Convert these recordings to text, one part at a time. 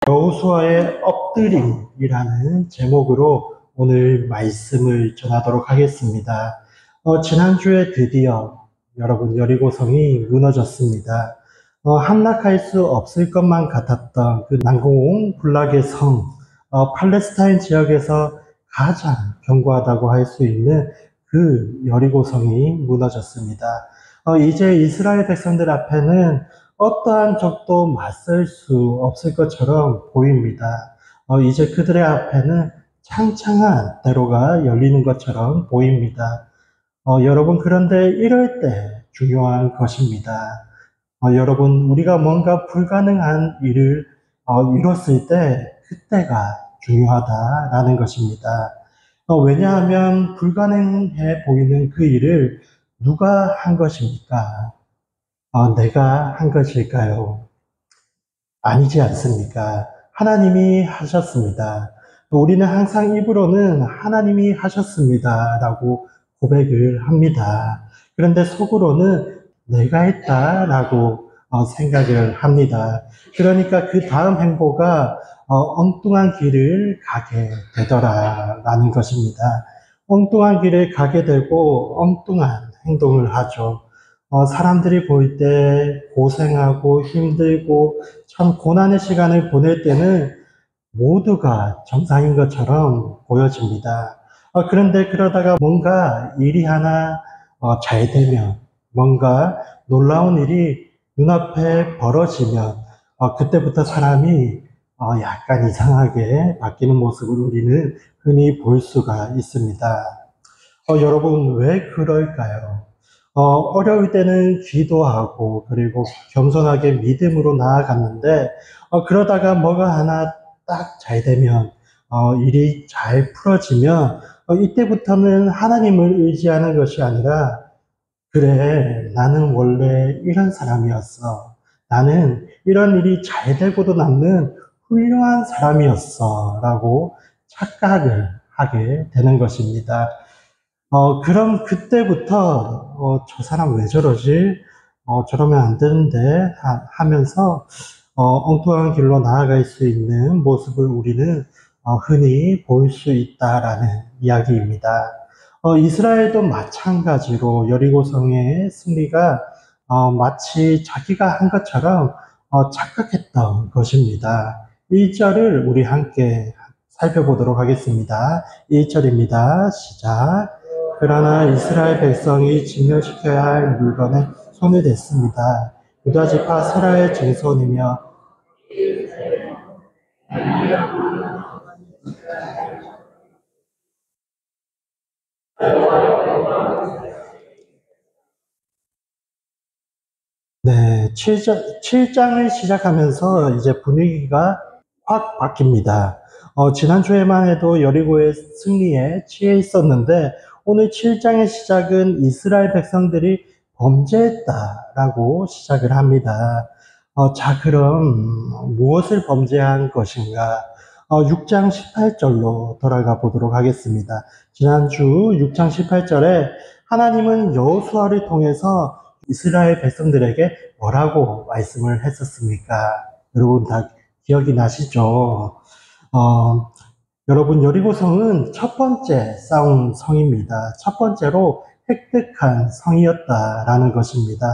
여호수아의 엎드림이라는 제목으로 오늘 말씀을 전하도록 하겠습니다. 지난주에 드디어 여러분 여리고성이 무너졌습니다. 함락할 수 없을 것만 같았던 그 난공불락의 성, 팔레스타인 지역에서 가장 견고하다고 할 수 있는 그 여리고성이 무너졌습니다. 이제 이스라엘 백성들 앞에는 어떠한 적도 맞설 수 없을 것처럼 보입니다. 이제 그들의 앞에는 창창한 대로가 열리는 것처럼 보입니다. 여러분, 그런데 이럴 때 중요한 것입니다. 여러분, 우리가 뭔가 불가능한 일을 이뤘을 때 그때가 중요하다라는 것입니다. 왜냐하면 불가능해 보이는 그 일을 누가 한 것입니까? 내가 한 것일까요? 아니지 않습니까? 하나님이 하셨습니다. 우리는 항상 입으로는 하나님이 하셨습니다 라고 고백을 합니다. 그런데 속으로는 내가 했다라고 생각을 합니다. 그러니까 그 다음 행보가 엉뚱한 길을 가게 되더라라는 것입니다. 엉뚱한 길을 가게 되고 엉뚱한 행동을 하죠. 사람들이 볼 때 고생하고 힘들고 참 고난의 시간을 보낼 때는 모두가 정상인 것처럼 보여집니다. 그런데 그러다가 뭔가 일이 하나 잘 되면, 뭔가 놀라운 일이 눈앞에 벌어지면 그때부터 사람이 약간 이상하게 바뀌는 모습을 우리는 흔히 볼 수가 있습니다. 여러분, 왜 그럴까요? 어려울 때는 기도하고 그리고 겸손하게 믿음으로 나아갔는데 그러다가 뭐가 하나 딱 잘 되면 일이 잘 풀어지면 이때부터는 하나님을 의지하는 것이 아니라 그래, 나는 원래 이런 사람이었어. 나는 이런 일이 잘 되고도 남는 훌륭한 사람이었어. 라고 착각을 하게 되는 것입니다. 그럼 그때부터, 저 사람 왜 저러지? 저러면 안 되는데, 하면서, 엉뚱한 길로 나아갈 수 있는 모습을 우리는 흔히 볼 수 있다라는 이야기입니다. 이스라엘도 마찬가지로 여리고성의 승리가 마치 자기가 한 것처럼 착각했던 것입니다. 1절을 우리 함께 살펴보도록 하겠습니다. 1절입니다. 시작. 그러나 이스라엘 백성이 증명시켜야 할 물건에 손을 댔습니다. 유다 지파 세라의 증손이며 네, 7장을 시작하면서 이제 분위기가 확 바뀝니다. 지난주에만 해도 여리고의 승리에 취해 있었는데 오늘 7장의 시작은 이스라엘 백성들이 범죄했다라고 시작을 합니다. 자, 그럼 무엇을 범죄한 것인가? 6장 18절로 돌아가 보도록 하겠습니다. 지난주 6장 18절에 하나님은 여호수아를 통해서 이스라엘 백성들에게 뭐라고 말씀을 했었습니까? 여러분 다 기억이 나시죠? 여러분 여리고성은 첫 번째 싸운 성입니다. 첫 번째로 획득한 성이었다라는 것입니다.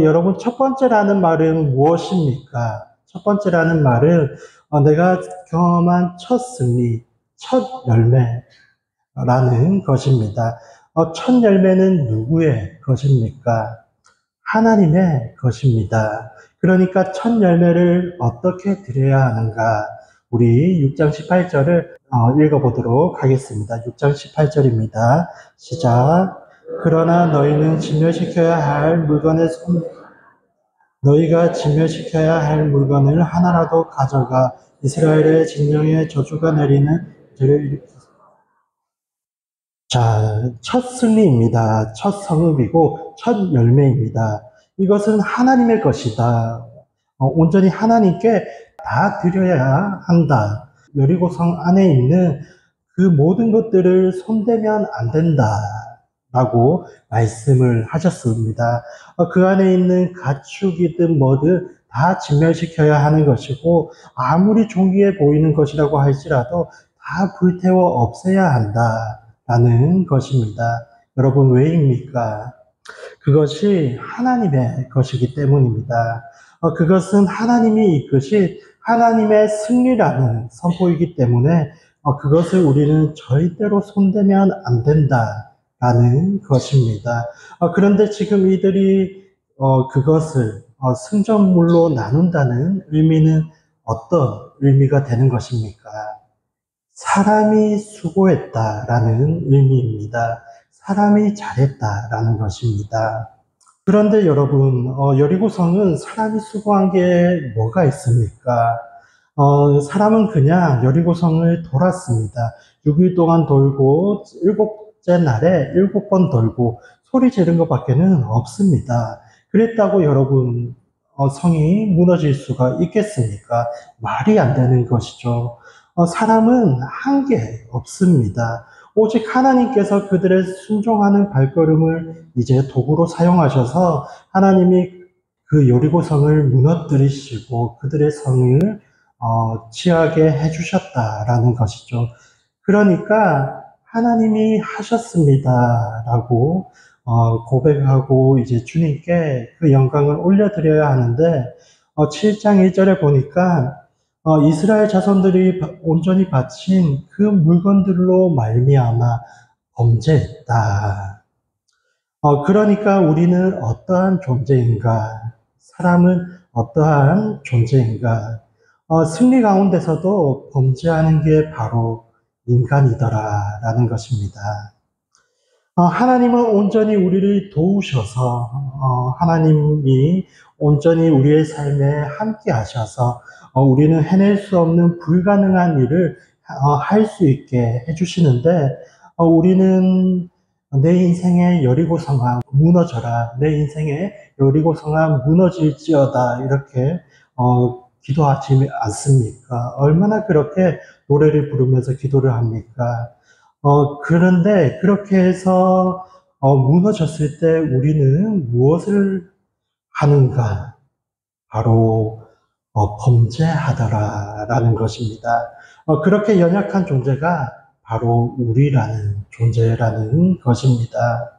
여러분 첫 번째라는 말은 무엇입니까? 첫 번째라는 말은 내가 경험한 첫 승리, 첫 열매라는 것입니다. 첫 열매는 누구의 것입니까? 하나님의 것입니다. 그러니까 첫 열매를 어떻게 드려야 하는가? 우리 6장 18절을 읽어보도록 하겠습니다. 6장 18절입니다. 시작. 그러나 너희는 진멸시켜야 할 물건의 너희가 진멸시켜야 할 물건을 하나라도 가져가 이스라엘의 진영에 저주가 내리는 죄를 일으켰습니다. 자, 첫 승리입니다. 첫 성읍이고 첫 열매입니다. 이것은 하나님의 것이다. 온전히 하나님께 다 드려야 한다. 여리고성 안에 있는 그 모든 것들을 손대면 안 된다. 라고 말씀을 하셨습니다. 그 안에 있는 가축이든 뭐든 다 진멸시켜야 하는 것이고 아무리 존귀해 보이는 것이라고 할지라도 다 불태워 없애야 한다라는 것입니다. 여러분 왜입니까? 그것이 하나님의 것이기 때문입니다. 그것은 하나님이 이끄신 하나님의 승리라는 선포이기 때문에 그것을 우리는 절대로 손대면 안 된다라는 것입니다. 그런데 지금 이들이 그것을 승전물로 나눈다는 의미는 어떤 의미가 되는 것입니까? 사람이 수고했다라는 의미입니다. 사람이 잘했다라는 것입니다. 그런데 여러분, 여리고성은 사람이 수고한 게 뭐가 있습니까? 사람은 그냥 여리고성을 돌았습니다. 6일 동안 돌고, 일곱째 날에 7번 돌고, 소리 지른 것밖에는 없습니다. 그랬다고 여러분, 성이 무너질 수가 있겠습니까? 말이 안 되는 것이죠. 사람은 한 게 없습니다. 오직 하나님께서 그들의 순종하는 발걸음을 이제 도구로 사용하셔서 하나님이 그 여리고성을 무너뜨리시고 그들의 성을 취하게 해주셨다라는 것이죠. 그러니까 하나님이 하셨습니다라고 고백하고 이제 주님께 그 영광을 올려드려야 하는데 7장 1절에 보니까 이스라엘 자손들이 온전히 바친 그 물건들로 말미암아 범죄했다. 그러니까 우리는 어떠한 존재인가? 사람은 어떠한 존재인가? 승리 가운데서도 범죄하는 게 바로 인간이더라라는 것입니다. 하나님은 온전히 우리를 도우셔서 하나님이 온전히 우리의 삶에 함께 하셔서 우리는 해낼 수 없는 불가능한 일을 할 수 있게 해주시는데 우리는 내 인생의 여리고성아 무너져라, 내 인생의 여리고성아 무너질지어다 이렇게 기도하지 않습니까? 얼마나 그렇게 노래를 부르면서 기도를 합니까? 그런데 그렇게 해서 무너졌을 때 우리는 무엇을 하는가? 바로 범죄하더라라는 것입니다. 그렇게 연약한 존재가 바로 우리라는 존재라는 것입니다.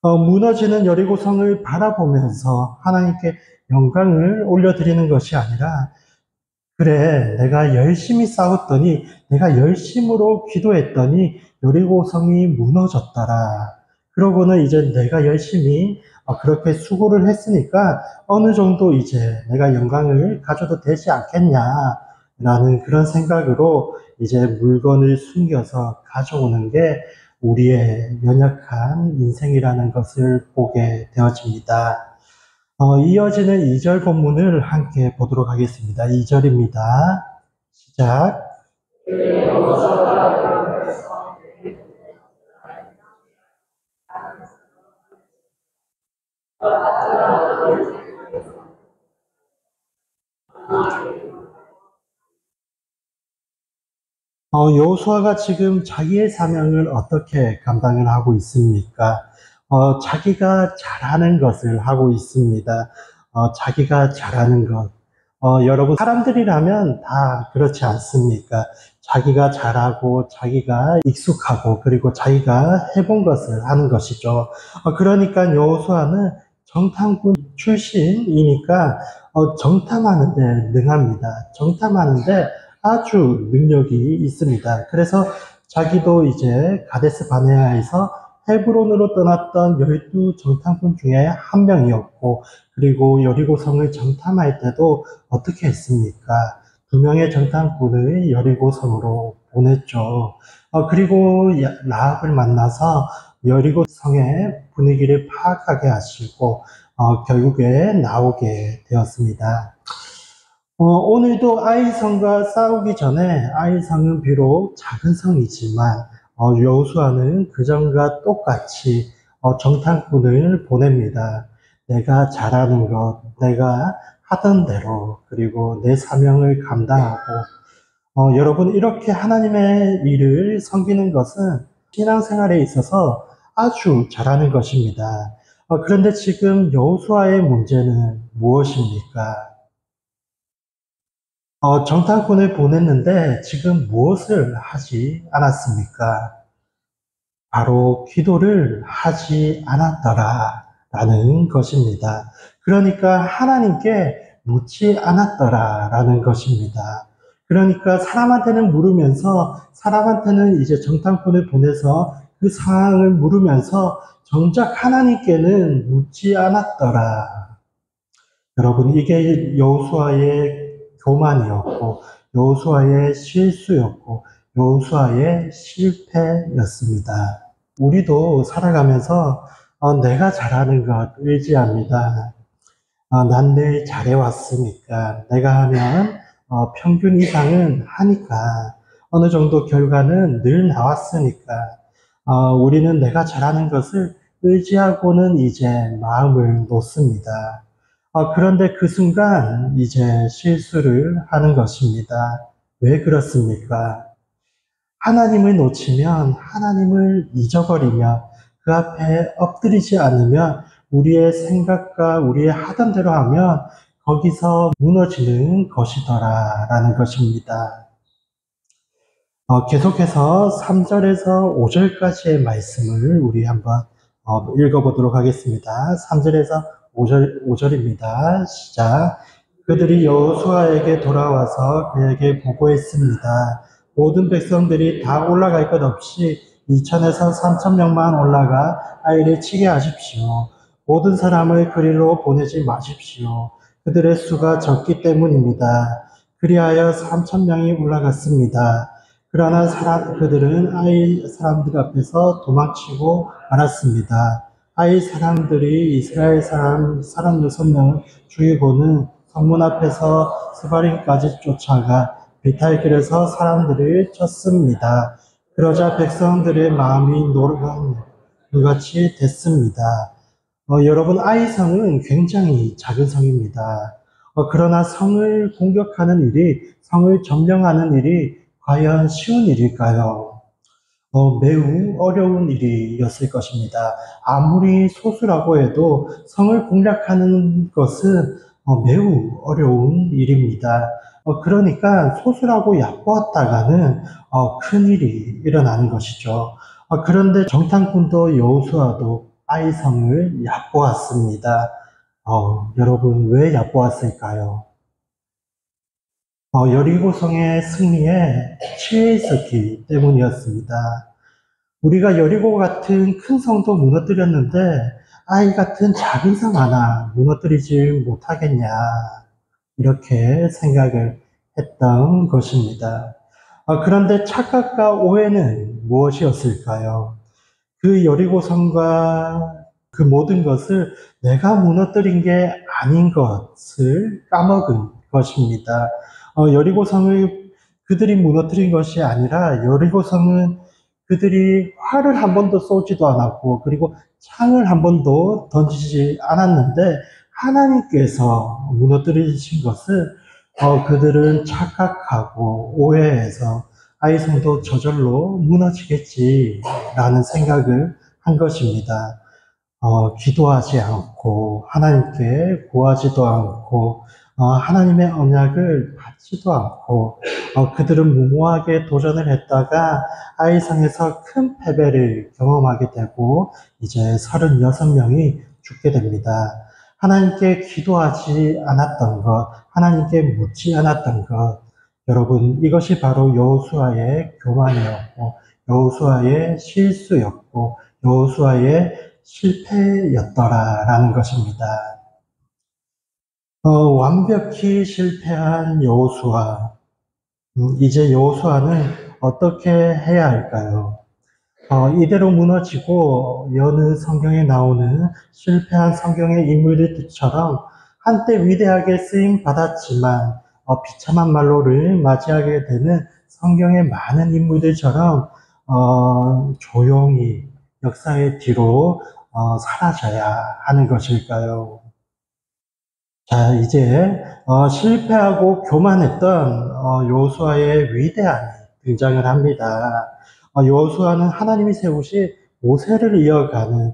무너지는 여리고성을 바라보면서 하나님께 영광을 올려드리는 것이 아니라 그래, 내가 열심히 싸웠더니, 내가 열심으로 기도했더니 여리고성이 무너졌더라. 그러고는 이제 내가 열심히 그렇게 수고를 했으니까 어느 정도 이제 내가 영광을 가져도 되지 않겠냐라는 그런 생각으로 이제 물건을 숨겨서 가져오는 게 우리의 연약한 인생이라는 것을 보게 되어집니다. 이어지는 2절 본문을 함께 보도록 하겠습니다. 2절입니다. 시작. 여호수아가 지금 자기의 사명을 어떻게 감당을 하고 있습니까? 자기가 잘하는 것을 하고 있습니다. 자기가 잘하는 것. 여러분, 사람들이라면 다 그렇지 않습니까? 자기가 잘하고, 자기가 익숙하고, 그리고 자기가 해본 것을 하는 것이죠. 그러니까 여호수아는 정탐꾼 출신이니까, 정탐하는데 능합니다. 정탐하는데 아주 능력이 있습니다. 그래서 자기도 이제 가데스 바네아에서 헤브론으로 떠났던 12 정탐꾼 중에 한 명이었고, 그리고 여리고성을 정탐할 때도 어떻게 했습니까? 2명의 정탐꾼을 여리고성으로 보냈죠. 그리고 라합을 만나서 여리고성의 분위기를 파악하게 하시고, 결국에 나오게 되었습니다. 오늘도 아이성과 싸우기 전에 아이성은 비록 작은 성이지만 여호수아는 그전과 똑같이 정탐꾼을 보냅니다. 내가 잘하는 것, 내가 하던 대로 그리고 내 사명을 감당하고 여러분 이렇게 하나님의 일을 섬기는 것은 신앙생활에 있어서 아주 잘하는 것입니다. 그런데 지금 여호수아의 문제는 무엇입니까? 정탐꾼을 보냈는데 지금 무엇을 하지 않았습니까? 바로 기도를 하지 않았더라 라는 것입니다. 그러니까 하나님께 묻지 않았더라 라는 것입니다. 그러니까 사람한테는 물으면서 사람한테는 이제 정탐꾼을 보내서 그 상황을 물으면서 정작 하나님께는 묻지 않았더라. 여러분, 이게 여호수아의 교만이었고 여호수아의 실수였고 여호수아의 실패였습니다. 우리도 살아가면서 내가 잘하는 것 의지합니다. 난 늘 잘해왔으니까 내가 하면 평균 이상은 하니까 어느 정도 결과는 늘 나왔으니까 우리는 내가 잘하는 것을 의지하고는 이제 마음을 놓습니다. 그런데 그 순간 이제 실수를 하는 것입니다. 왜 그렇습니까? 하나님을 놓치면 하나님을 잊어버리며 그 앞에 엎드리지 않으면 우리의 생각과 우리의 하던 대로 하면 거기서 무너지는 것이더라 라는 것입니다. 계속해서 3절에서 5절까지의 말씀을 우리 한번 읽어보도록 하겠습니다. 3절에서 5절입니다. 시작. 그들이 여호수아에게 돌아와서 그에게 보고했습니다. 모든 백성들이 다 올라갈 것 없이 2천에서 3천 명만 올라가 아이를 치게 하십시오. 모든 사람을 그리로 보내지 마십시오. 그들의 수가 적기 때문입니다. 그리하여 3천 명이 올라갔습니다. 그러나 그들은 아이 사람들 앞에서 도망치고 말았습니다. 아이 사람들이 이스라엘 사람 6명을 죽이고는 성문 앞에서 스바림까지 쫓아가 비탈길에서 사람들을 쳤습니다. 그러자 백성들의 마음이 노르같이 됐습니다. 여러분, 아이 성은 굉장히 작은 성입니다. 그러나 성을 공격하는 일이, 성을 점령하는 일이 과연 쉬운 일일까요? 매우 어려운 일이었을 것입니다. 아무리 소수라고 해도 성을 공략하는 것은 매우 어려운 일입니다. 그러니까 소수라고 얕보았다가는 큰 일이 일어나는 것이죠. 그런데 정탐꾼도 여호수아도 아이 성을 얕보았습니다. 여러분, 왜 얕보았을까요? 여리고성의 승리에 취해 있었기 때문이었습니다. 우리가 여리고 같은 큰 성도 무너뜨렸는데 아이 같은 작은 성 하나 무너뜨리지 못하겠냐, 이렇게 생각을 했던 것입니다. 그런데 착각과 오해는 무엇이었을까요? 그 여리고성과 그 모든 것을 내가 무너뜨린 게 아닌 것을 까먹은 것입니다. 여리고성을 그들이 무너뜨린 것이 아니라 여리고성은 그들이 활을 한 번도 쏘지도 않았고 그리고 창을 한 번도 던지지 않았는데 하나님께서 무너뜨리신 것을 그들은 착각하고 오해해서 아이 성도 저절로 무너지겠지라는 생각을 한 것입니다. 기도하지 않고 하나님께 구하지도 않고 하나님의 언약을 받지도 않고 그들은 무모하게 도전을 했다가 아이성에서 큰 패배를 경험하게 되고 이제 36명이 죽게 됩니다. 하나님께 기도하지 않았던 것, 하나님께 묻지 않았던 것, 여러분, 이것이 바로 여호수아의 교만이었고 여호수아의 실수였고 여호수아의 실패였더라라는 것입니다. 완벽히 실패한 여호수아. 이제 여호수아는 어떻게 해야 할까요? 이대로 무너지고 여느 성경에 나오는 실패한 성경의 인물들처럼 한때 위대하게 쓰임 받았지만 비참한 말로를 맞이하게 되는 성경의 많은 인물들처럼 조용히 역사의 뒤로 사라져야 하는 것일까요? 자, 이제 실패하고 교만했던 여호수아의 위대함이 등장을 합니다. 여호수아는 하나님이 세우신 모세를 이어가는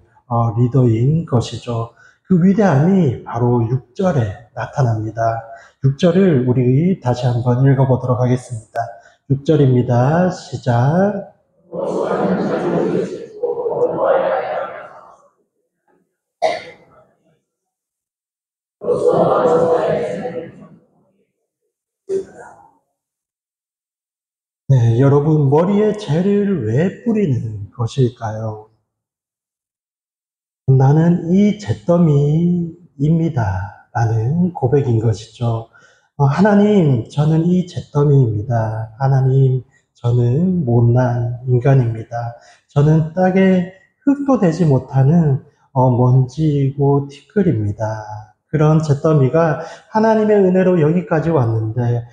리더인 것이죠. 그 위대함이 바로 6절에 나타납니다. 6절을 우리 다시 한번 읽어보도록 하겠습니다. 6절입니다. 시작. 네, 여러분 머리에 죄를 왜 뿌리는 것일까요? 나는 이 잿더미입니다. 라는 고백인 것이죠. 하나님, 저는 이 잿더미입니다. 하나님, 저는 못난 인간입니다. 저는 땅에 흙도 되지 못하는 먼지이고 티끌입니다. 그런 잿더미가 하나님의 은혜로 여기까지 왔는데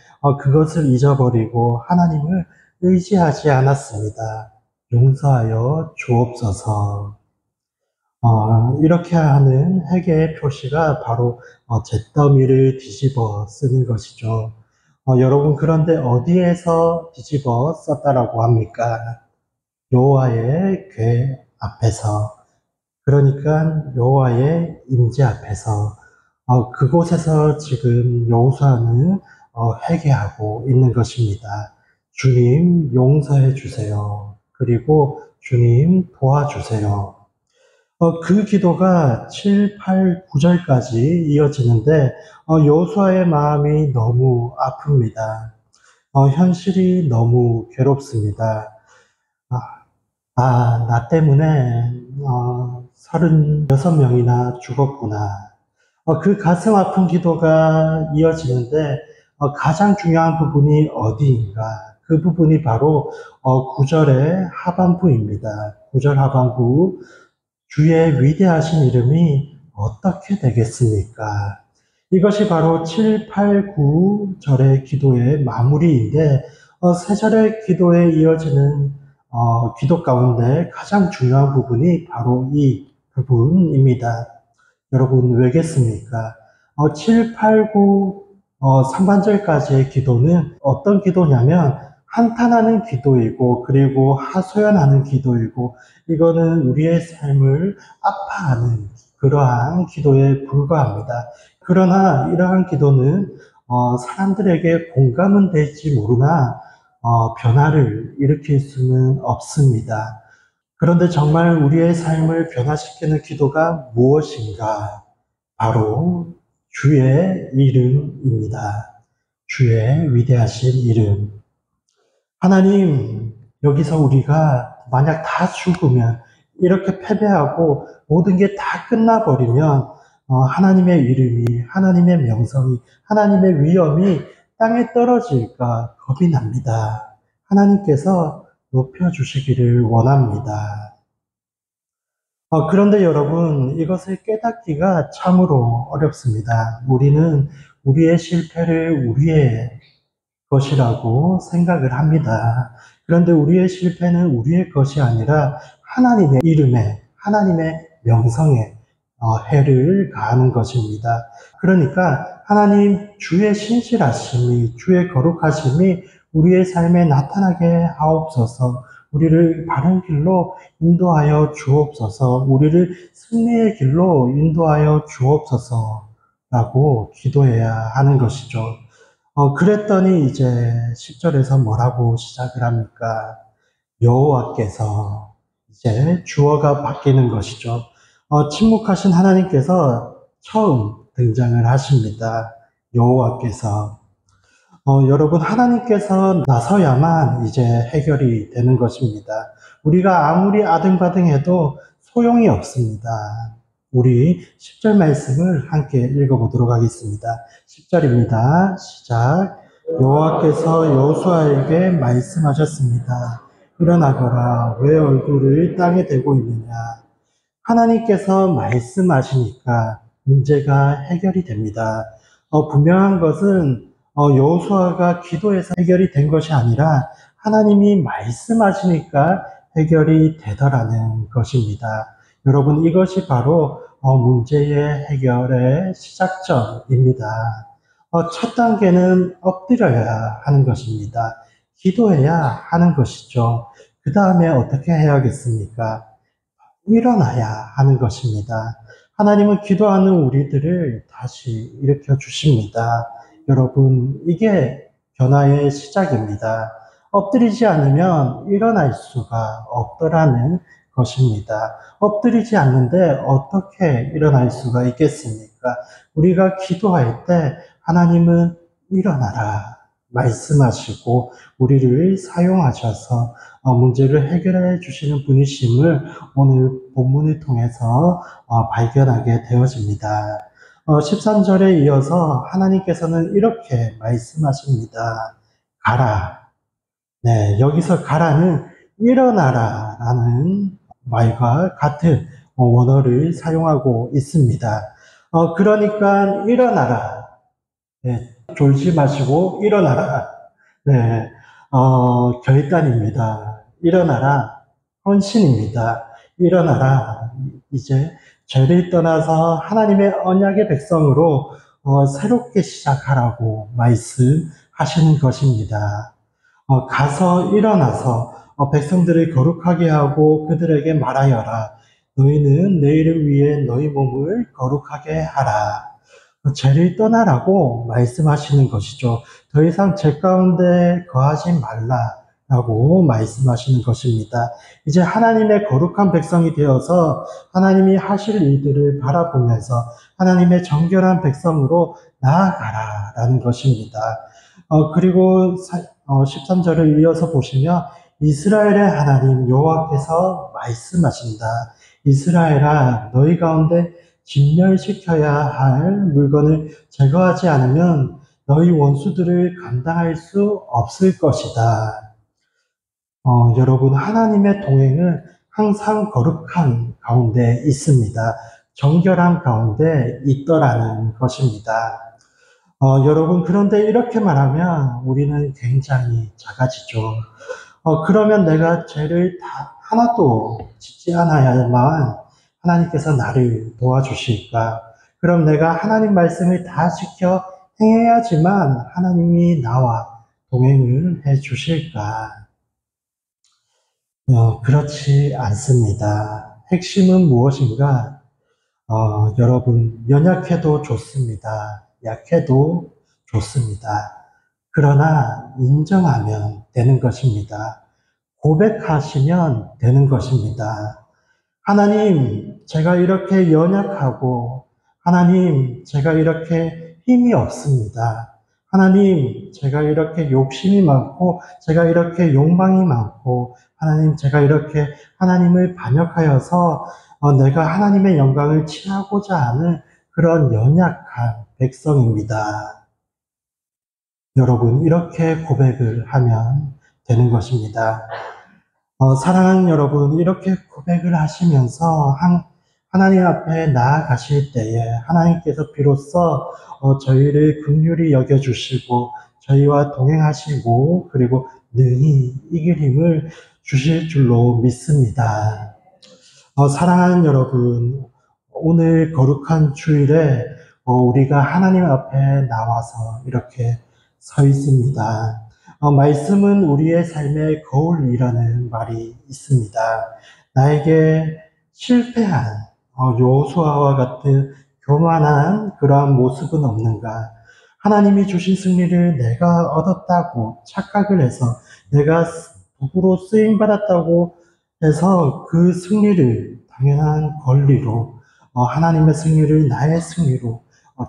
그것을 잊어버리고 하나님을 의지하지 않았습니다. 용서하여 주옵소서. 이렇게 하는 회개의 표시가 바로 잿더미를 뒤집어 쓰는 것이죠. 여러분 그런데 어디에서 뒤집어 썼다라고 합니까? 여호와의 궤 앞에서, 그러니까 여호와의 임재 앞에서, 그곳에서 지금 여호수아는 회개하고 있는 것입니다. 주님 용서해 주세요. 그리고 주님 도와주세요. 그 기도가 7, 8, 9절까지 이어지는데 여호수아의 마음이 너무 아픕니다. 현실이 너무 괴롭습니다. 나 때문에 36명이나 죽었구나. 그 가슴 아픈 기도가 이어지는데 가장 중요한 부분이 어디인가? 그 부분이 바로 9절의 하반부입니다. 9절 하반부. 주의 위대하신 이름이 어떻게 되겠습니까? 이것이 바로 7, 8, 9절의 기도의 마무리인데 세 절의 기도에 이어지는 기도 가운데 가장 중요한 부분이 바로 이 부분입니다. 여러분 왜겠습니까? 7, 8, 9 상반절까지의 기도는 어떤 기도냐면 한탄하는 기도이고 그리고 하소연하는 기도이고 이거는 우리의 삶을 아파하는 그러한 기도에 불과합니다. 그러나 이러한 기도는 사람들에게 공감은 될지 모르나 변화를 일으킬 수는 없습니다. 그런데 정말 우리의 삶을 변화시키는 기도가 무엇인가? 바로 주의 이름입니다. 주의 위대하신 이름. 하나님, 여기서 우리가 만약 다 죽으면, 이렇게 패배하고 모든 게 다 끝나버리면 하나님의 이름이, 하나님의 명성이, 하나님의 위엄이 땅에 떨어질까 겁이 납니다. 하나님께서 높여주시기를 원합니다. 그런데 여러분, 이것을 깨닫기가 참으로 어렵습니다. 우리는 우리의 실패를 우리의 것이라고 생각을 합니다. 그런데 우리의 실패는 우리의 것이 아니라 하나님의 이름에, 하나님의 명성에 해를 가하는 것입니다. 그러니까 하나님 주의 신실하심이, 주의 거룩하심이 우리의 삶에 나타나게 하옵소서. 우리를 바른 길로 인도하여 주옵소서. 우리를 승리의 길로 인도하여 주옵소서. 라고 기도해야 하는 것이죠. 그랬더니 이제 10절에서 뭐라고 시작을 합니까? 여호와께서, 이제 주어가 바뀌는 것이죠. 침묵하신 하나님께서 처음 등장을 하십니다. 여호와께서. 여러분, 하나님께서 나서야만 이제 해결이 되는 것입니다. 우리가 아무리 아등바등해도 소용이 없습니다. 우리 10절 말씀을 함께 읽어보도록 하겠습니다. 10절입니다. 시작. 여호와께서 여호수아에게 말씀하셨습니다. 일어나거라. 왜 얼굴을 땅에 대고 있느냐. 하나님께서 말씀하시니까 문제가 해결이 됩니다. 분명한 것은 여호수아가 기도해서 해결이 된 것이 아니라 하나님이 말씀하시니까 해결이 되더라는 것입니다. 여러분 이것이 바로 문제의 해결의 시작점입니다. 첫 단계는 엎드려야 하는 것입니다. 기도해야 하는 것이죠. 그 다음에 어떻게 해야겠습니까? 일어나야 하는 것입니다. 하나님은 기도하는 우리들을 다시 일으켜 주십니다. 여러분, 이게 변화의 시작입니다. 엎드리지 않으면 일어날 수가 없더라는 것입니다. 엎드리지 않는데 어떻게 일어날 수가 있겠습니까? 우리가 기도할 때 하나님은 일어나라 말씀하시고 우리를 사용하셔서 문제를 해결해 주시는 분이심을 오늘 본문을 통해서 발견하게 되어집니다. 13절에 이어서 하나님께서는 이렇게 말씀하십니다. 가라. 네, 여기서 가라는 일어나라 라는 말과 같은 원어를 사용하고 있습니다. 그러니까 일어나라. 네, 졸지 마시고 일어나라. 네, 결단입니다. 일어나라. 헌신입니다. 일어나라. 이제 죄를 떠나서 하나님의 언약의 백성으로 새롭게 시작하라고 말씀하시는 것입니다. 가서 일어나서 백성들을 거룩하게 하고 그들에게 말하여라. 너희는 내일을 위해 너희 몸을 거룩하게 하라. 죄를 떠나라고 말씀하시는 것이죠. 더 이상 죄 가운데 거하지 말라라고 말씀하시는 것입니다. 이제 하나님의 거룩한 백성이 되어서 하나님이 하실 일들을 바라보면서 하나님의 정결한 백성으로 나아가라라는 것입니다. 그리고 13절을 이어서 보시면 이스라엘의 하나님 여호와께서 말씀하신다. 이스라엘아, 너희 가운데 진멸시켜야 할 물건을 제거하지 않으면 너희 원수들을 감당할 수 없을 것이다. 여러분, 하나님의 동행은 항상 거룩한 가운데 있습니다. 정결한 가운데 있더라는 것입니다. 여러분, 그런데 이렇게 말하면 우리는 굉장히 작아지죠. 그러면 내가 죄를 하나도 짓지 않아야만 하나님께서 나를 도와주실까? 그럼 내가 하나님 말씀을 다 지켜 행해야지만 하나님이 나와 동행을 해 주실까? 그렇지 않습니다. 핵심은 무엇인가? 여러분, 연약해도 좋습니다. 약해도 좋습니다. 그러나 인정하면 되는 것입니다. 고백하시면 되는 것입니다. 하나님, 제가 이렇게 연약하고, 하나님, 제가 이렇게 힘이 없습니다. 하나님, 제가 이렇게 욕심이 많고, 제가 이렇게 욕망이 많고, 하나님, 제가 이렇게 하나님을 반역하여서 내가 하나님의 영광을 취하고자 하는 그런 연약한 백성입니다. 여러분, 이렇게 고백을 하면 되는 것입니다. 사랑하는 여러분, 이렇게 고백을 하시면서 하나님 앞에 나아가실 때에 하나님께서 비로소 저희를 긍휼히 여겨주시고 저희와 동행하시고 그리고 능히 이길 힘을 주실 줄로 믿습니다. 사랑하는 여러분, 오늘 거룩한 주일에 우리가 하나님 앞에 나와서 이렇게 서 있습니다. 말씀은 우리의 삶의 거울이라는 말이 있습니다. 나에게 실패한 여호수아와 같은 교만한 그러한 모습은 없는가? 하나님이 주신 승리를 내가 얻었다고 착각을 해서 내가 도구로 쓰임받았다고 해서 그 승리를 당연한 권리로 하나님의 승리를 나의 승리로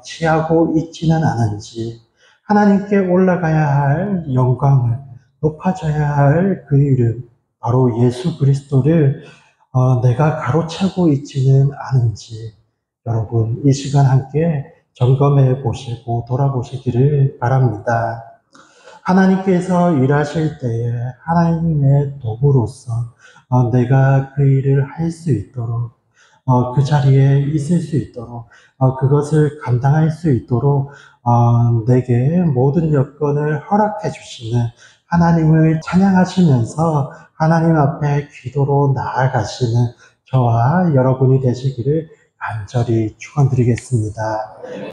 취하고 있지는 않은지 하나님께 올라가야 할 영광을 높아져야 할 그 이름 바로 예수 그리스도를 내가 가로채고 있지는 않은지 여러분 이 시간 함께 점검해 보시고 돌아보시기를 바랍니다. 하나님께서 일하실 때에 하나님의 도구로서 내가 그 일을 할 수 있도록 그 자리에 있을 수 있도록 그것을 감당할 수 있도록 내게 모든 여건을 허락해 주시는 하나님을 찬양하시면서 하나님 앞에 기도로 나아가시는 저와 여러분이 되시기를 간절히 축원드리겠습니다.